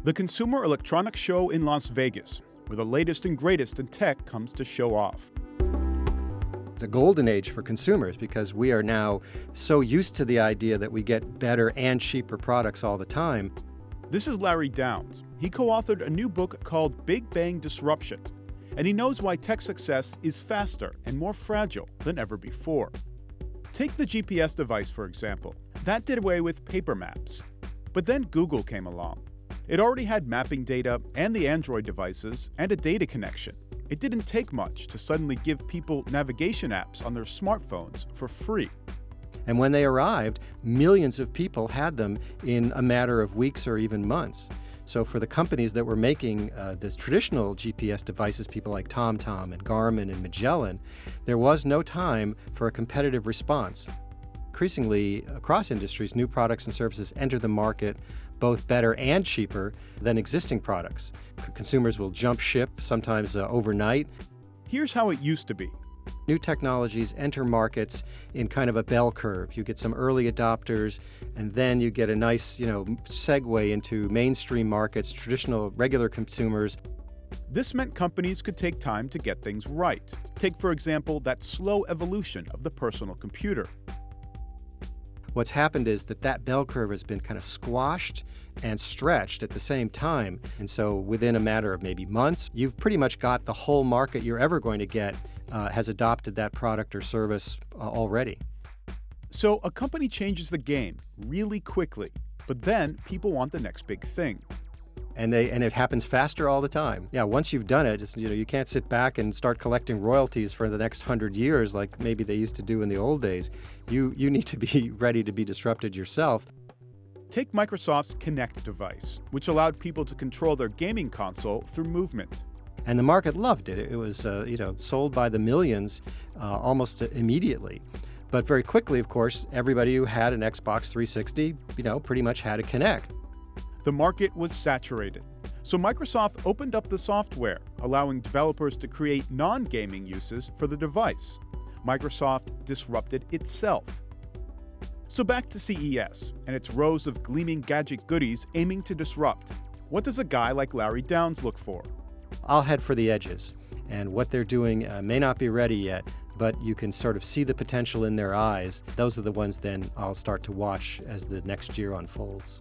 The Consumer Electronics Show in Las Vegas, where the latest and greatest in tech comes to show off. It's a golden age for consumers because we are now so used to the idea that we get better and cheaper products all the time. This is Larry Downs. He co-authored a new book called Big Bang Disruption, and he knows why tech success is faster and more fragile than ever before. Take the GPS device, for example. That did away with paper maps. But then Google came along. It already had mapping data and the Android devices and a data connection. It didn't take much to suddenly give people navigation apps on their smartphones for free. And when they arrived, millions of people had them in a matter of weeks or even months. So for the companies that were making the traditional GPS devices, people like TomTom and Garmin and Magellan, there was no time for a competitive response. Increasingly, across industries, new products and services enter the market both better and cheaper than existing products. Consumers will jump ship, sometimes overnight. Here's how it used to be. New technologies enter markets in kind of a bell curve. You get some early adopters, and then you get a nice, segue into mainstream markets, traditional, regular consumers. This meant companies could take time to get things right. Take, for example, that slow evolution of the personal computer. What's happened is that bell curve has been kind of squashed and stretched at the same time. And so within a matter of maybe months, you've pretty much got the whole market you're ever going to get has adopted that product or service already. So a company changes the game really quickly, but then people want the next big thing. And it happens faster all the time. Yeah, once you've done it, you can't sit back and start collecting royalties for the next 100 years like maybe they used to do in the old days. You need to be ready to be disrupted yourself. Take Microsoft's Kinect device, which allowed people to control their gaming console through movement. And the market loved it. It was sold by the millions almost immediately. But very quickly, of course, everybody who had an Xbox 360, pretty much had a Kinect. The market was saturated, so Microsoft opened up the software, allowing developers to create non-gaming uses for the device. Microsoft disrupted itself. So back to CES and its rows of gleaming gadget goodies aiming to disrupt. What does a guy like Larry Downs look for? I'll head for the edges, and what they're doing may not be ready yet, but you can sort of see the potential in their eyes. Those are the ones then I'll start to watch as the next year unfolds.